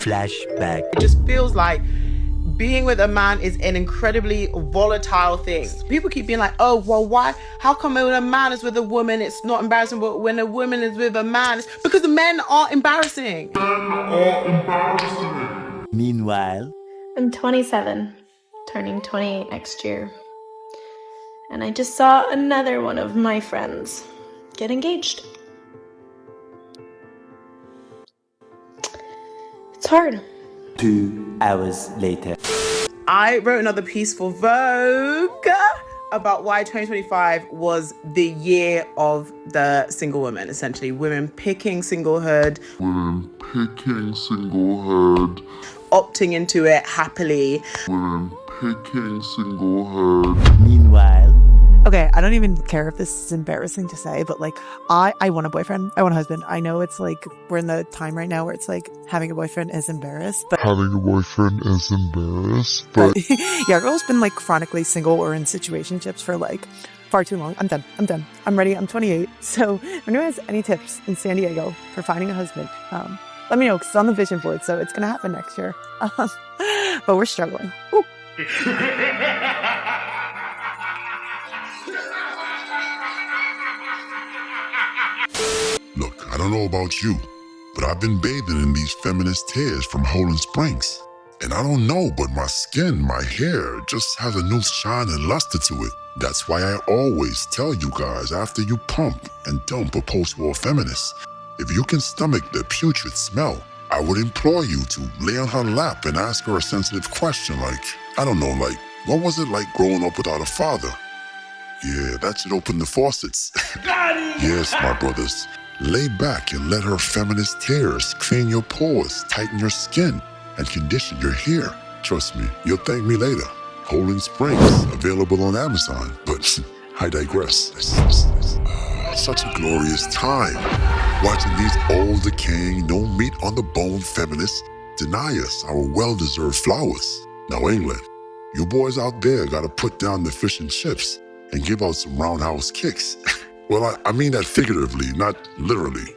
Flashback. It just feels like being with a man is an incredibly volatile thing. People keep being like, oh, well, why? How come when a man is with a woman, it's not embarrassing, but when a woman is with a man, it's because the men are embarrassing. Meanwhile, I'm 27, turning 28 next year. And I just saw another one of my friends get engaged. It's hard. 2 hours later. I wrote another piece for Vogue about why 2025 was the year of the single woman, essentially. Women picking singlehood. Opting into it happily. Meanwhile, okay, I don't even care if this is embarrassing to say, but like, I want a boyfriend. I want a husband. I know it's like, we're in the time right now where it's like, having a boyfriend is embarrassed, but yeah, girl's been like chronically single or in situationships for like far too long. I'm done. I'm ready. I'm 28. So if anyone has any tips in San Diego for finding a husband, let me know, because it's on the vision board, so it's gonna happen next year. But we're struggling. Ooh. Look, I don't know about you, but I've been bathing in these feminist tears from Holland Springs. And I don't know, but my skin, my hair, just has a new shine and luster to it. That's why I always tell you guys after you pump and dump a post-war feminist, if you can stomach the putrid smell, I would implore you to lay on her lap and ask her a sensitive question like, I don't know, like, what was it like growing up without a father? Yeah, that should open the faucets. Yes, my brothers. Lay back and let her feminist tears clean your pores, tighten your skin, and condition your hair. Trust me, you'll thank me later. Holland Springs, available on Amazon, but I digress. Such a glorious time, watching these old decaying, no meat on the bone feminists deny us our well-deserved flowers. Now England, you boys out there gotta put down the fish and chips and give out some roundhouse kicks. Well, I mean that figuratively, not literally.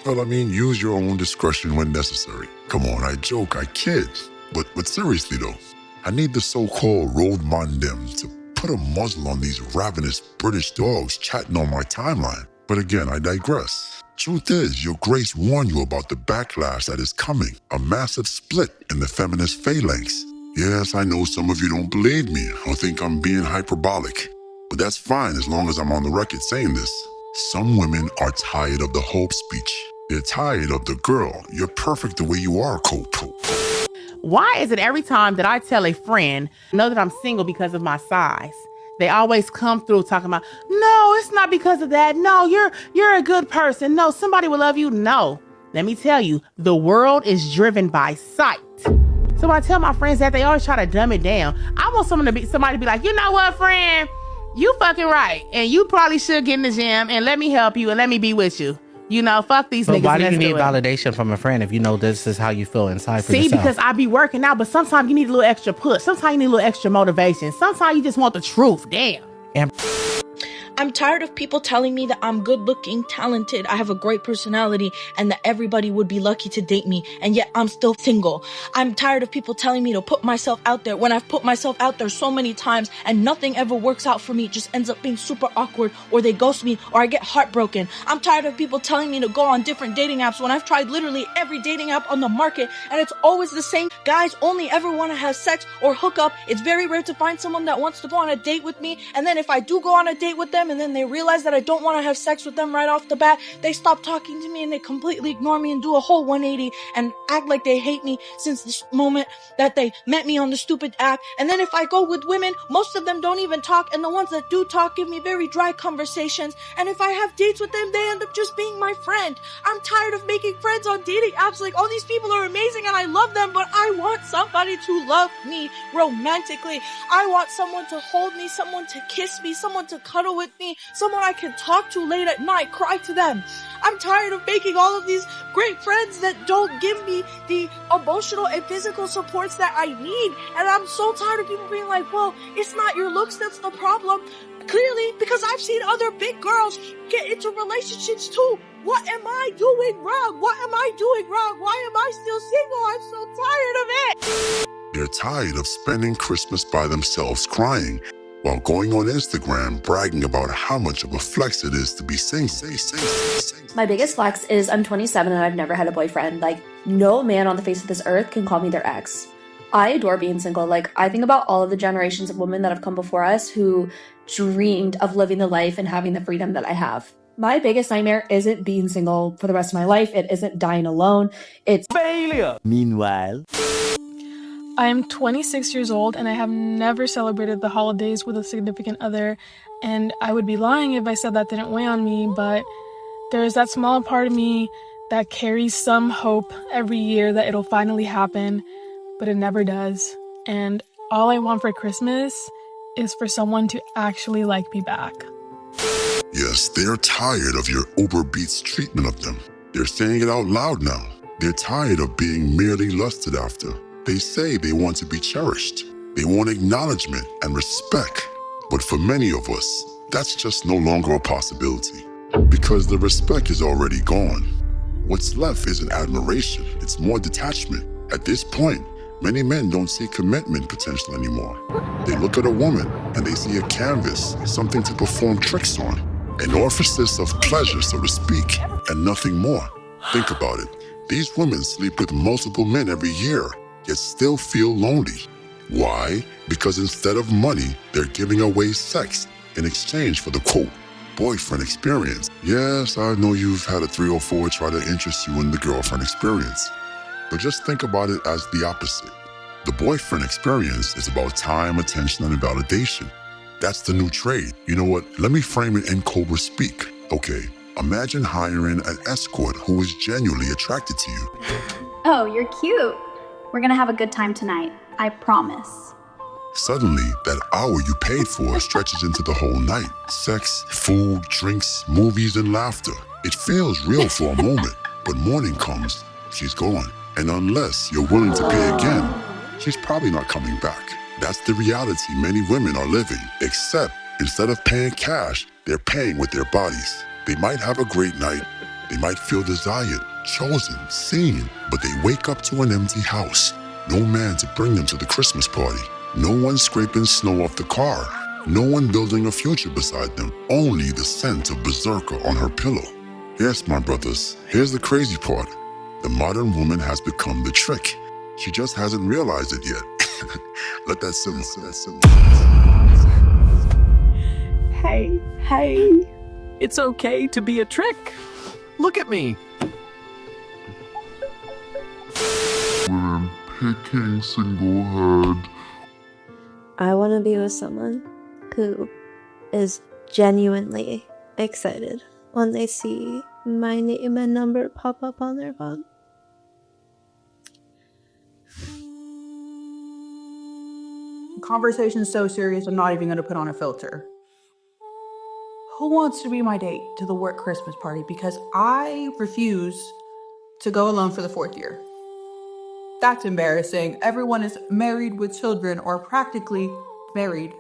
Well, I mean, use your own discretion when necessary. Come on, I joke, I kid. But seriously though, I need the so-called road mondem to put a muzzle on these ravenous British dogs chatting on my timeline. But again, I digress. Truth is, your grace warned you about the backlash that is coming, a massive split in the feminist phalanx. Yes, I know some of you don't believe me or think I'm being hyperbolic, but that's fine as long as I'm on the record saying this. Some women are tired of the hope speech. They're tired of the girl, you're perfect the way you are, cope. Why is it every time that I tell a friend, know that I'm single because of my size, they always come through talking about, no, it's not because of that. No, you're a good person. No, somebody will love you. No, let me tell you, the world is driven by sight. So when I tell my friends that, they always try to dumb it down. I want somebody to be like, you know what, friend? You fucking right. And you probably should get in the gym and let me help you and let me be with you. You know, fuck these niggas. Why do you need validation from a friend if you know this is how you feel inside for yourself? See, because I be working out, but sometimes you need a little extra push. Sometimes you need a little extra motivation. Sometimes you just want the truth. Damn. I'm tired of people telling me that I'm good looking, talented, I have a great personality, and that everybody would be lucky to date me, and yet I'm still single. I'm tired of people telling me to put myself out there when I've put myself out there so many times and nothing ever works out for me. It just ends up being super awkward, or they ghost me, or I get heartbroken. I'm tired of people telling me to go on different dating apps when I've tried literally every dating app on the market, and it's always the same. Guys only ever want to have sex or hook up. It's very rare to find someone that wants to go on a date with me, and then if I do go on a date with them, and then they realize that I don't want to have sex with them right off the bat, they stop talking to me and they completely ignore me and do a whole 180 and act like they hate me since this moment that they met me on the stupid app. And then if I go with women, most of them don't even talk, and the ones that do talk give me very dry conversations. And if I have dates with them, they end up just being my friend. I'm tired of making friends on dating apps. Like, all these people are amazing and I love them, but I want somebody to love me romantically. I want someone to hold me, someone to kiss me, someone to cuddle with me, someone I can talk to late at night, cry to them. I'm tired of making all of these great friends that don't give me the emotional and physical supports that I need. And I'm so tired of people being like, well, it's not your looks that's the problem. Clearly, because I've seen other big girls get into relationships too What am I doing wrong? What am I doing wrong? Why am I still single? I'm so tired of it. They're tired of spending Christmas by themselves crying while going on Instagram bragging about how much of a flex it is to be single. My biggest flex is I'm 27 and I've never had a boyfriend. Like, no man on the face of this earth can call me their ex. I adore being single. Like, I think about all of the generations of women that have come before us who dreamed of living the life and having the freedom that I have. My biggest nightmare isn't being single for the rest of my life. It isn't dying alone. It's failure. Meanwhile, I'm 26 years old and I have never celebrated the holidays with a significant other, and I would be lying if I said that didn't weigh on me, but there's that small part of me that carries some hope every year that it'll finally happen, but it never does. And all I want for Christmas is for someone to actually like me back. Yes, they're tired of your Uber Beats treatment of them. They're saying it out loud now. They're tired of being merely lusted after. They say they want to be cherished. They want acknowledgement and respect. But for many of us, that's just no longer a possibility because the respect is already gone. What's left isn't admiration, it's more detachment. At this point, many men don't see commitment potential anymore. They look at a woman and they see a canvas, something to perform tricks on, an orifice of pleasure, so to speak, and nothing more. Think about it. These women sleep with multiple men every year, yet still feel lonely. Why? Because instead of money, they're giving away sex in exchange for the quote, boyfriend experience. Yes, I know you've had a 3 or 4 try to interest you in the girlfriend experience. But just think about it as the opposite. The boyfriend experience is about time, attention, and validation. That's the new trade. You know what? Let me frame it in Cobra speak. Okay, imagine hiring an escort who is genuinely attracted to you. Oh, you're cute. We're gonna have a good time tonight. I promise. Suddenly, that hour you paid for stretches into the whole night. Sex, food, drinks, movies, and laughter. It feels real for a moment, but morning comes, she's gone. And unless you're willing to pay again, she's probably not coming back. That's the reality many women are living, except instead of paying cash, they're paying with their bodies. They might have a great night, they might feel desired, chosen, seen, but they wake up to an empty house. No man to bring them to the Christmas party. No one scraping snow off the car. No one building a future beside them. Only the scent of berserker on her pillow. Yes, my brothers, here's the crazy part. The modern woman has become the trick. She just hasn't realized it yet. Let that simmer. Hey, it's okay to be a trick. Look at me. Women picking single head. I want to be with someone who is genuinely excited when they see my name and number pop up on their phone. Conversation's so serious, I'm not even going to put on a filter. Who wants to be my date to the work Christmas party? Because I refuse to go alone for the 4th year. That's embarrassing. Everyone is married with children or practically married.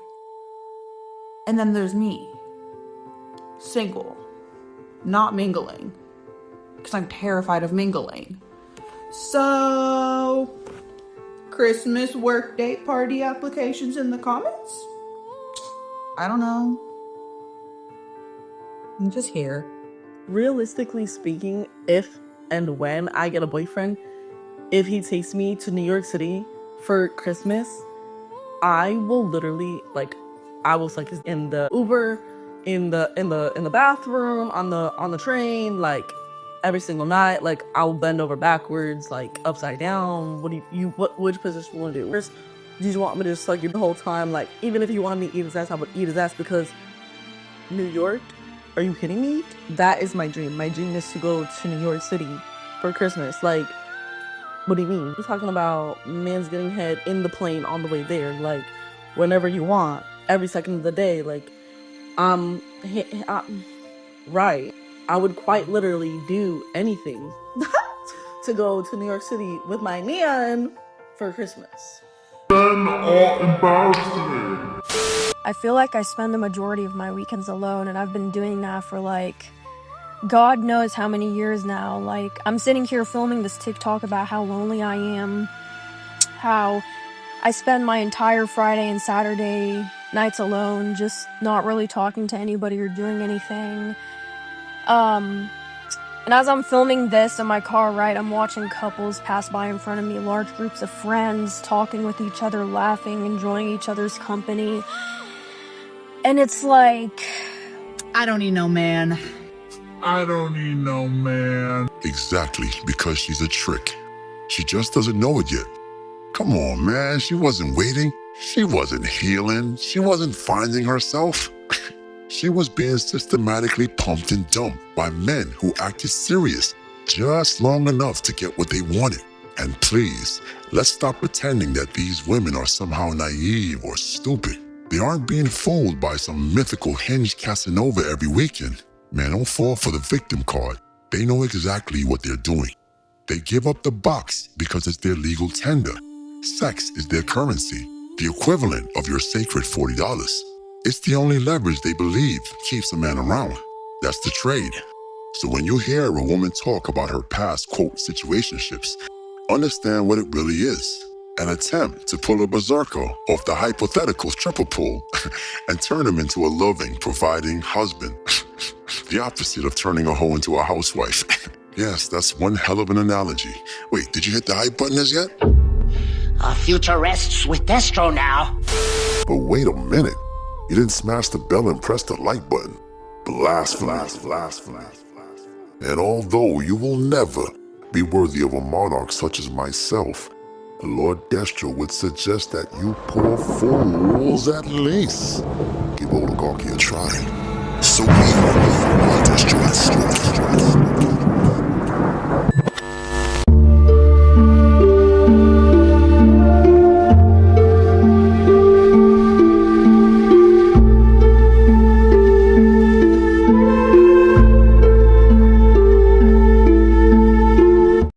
And then there's me, single, not mingling, because I'm terrified of mingling. So, Christmas work date party applications in the comments? I don't know. I'm just here. Realistically speaking, if and when I get a boyfriend, if he takes me to New York City for Christmas, I will literally I will like in the Uber, in the bathroom, on the train, like every single night. Like I'll bend over backwards, like upside down. Which position you want to do? First, do you want me to just suck you the whole time? Like even if you want me to eat his ass, I would eat his ass because New York. Are you kidding me? That is my dream. My dream is to go to New York City for Christmas. Like, what do you mean? We're talking about man's getting head in the plane on the way there. Like, whenever you want, every second of the day. Like, right. I would quite literally do anything to go to New York City with my man for Christmas. Men are embarrassing. I feel like I spend the majority of my weekends alone, and I've been doing that for like God knows how many years now. Like, I'm sitting here filming this TikTok about how lonely I am, how I spend my entire Friday and Saturday nights alone, just not really talking to anybody or doing anything. And as I'm filming this in my car, right, I'm watching couples pass by in front of me, large groups of friends talking with each other, laughing, enjoying each other's company. And it's like, I don't need no man. I don't need no man. Exactly, because she's a trick. She just doesn't know it yet. Come on, man, she wasn't waiting. She wasn't healing. She wasn't finding herself. She was being systematically pumped and dumped by men who acted serious just long enough to get what they wanted. And please, let's stop pretending that these women are somehow naive or stupid. They aren't being fooled by some mythical Hinge Casanova every weekend. Man, don't fall for the victim card. They know exactly what they're doing. They give up the box because it's their legal tender. Sex is their currency, the equivalent of your sacred $40. It's the only leverage they believe keeps a man around. That's the trade. So when you hear a woman talk about her past, quote, situationships, understand what it really is. An attempt to pull a berserker off the hypothetical stripper pole and turn him into a loving, providing husband. The opposite of turning a hoe into a housewife. Yes, that's one hell of an analogy. Wait, did you hit the hype button as yet? Our future rests with Destro now. But wait a minute. You didn't smash the bell and press the like button. Blasphemy. And although you will never be worthy of a monarch such as myself, Lord Destro would suggest that you poor fools at least give oligarchy a try. So we, Lord Destro,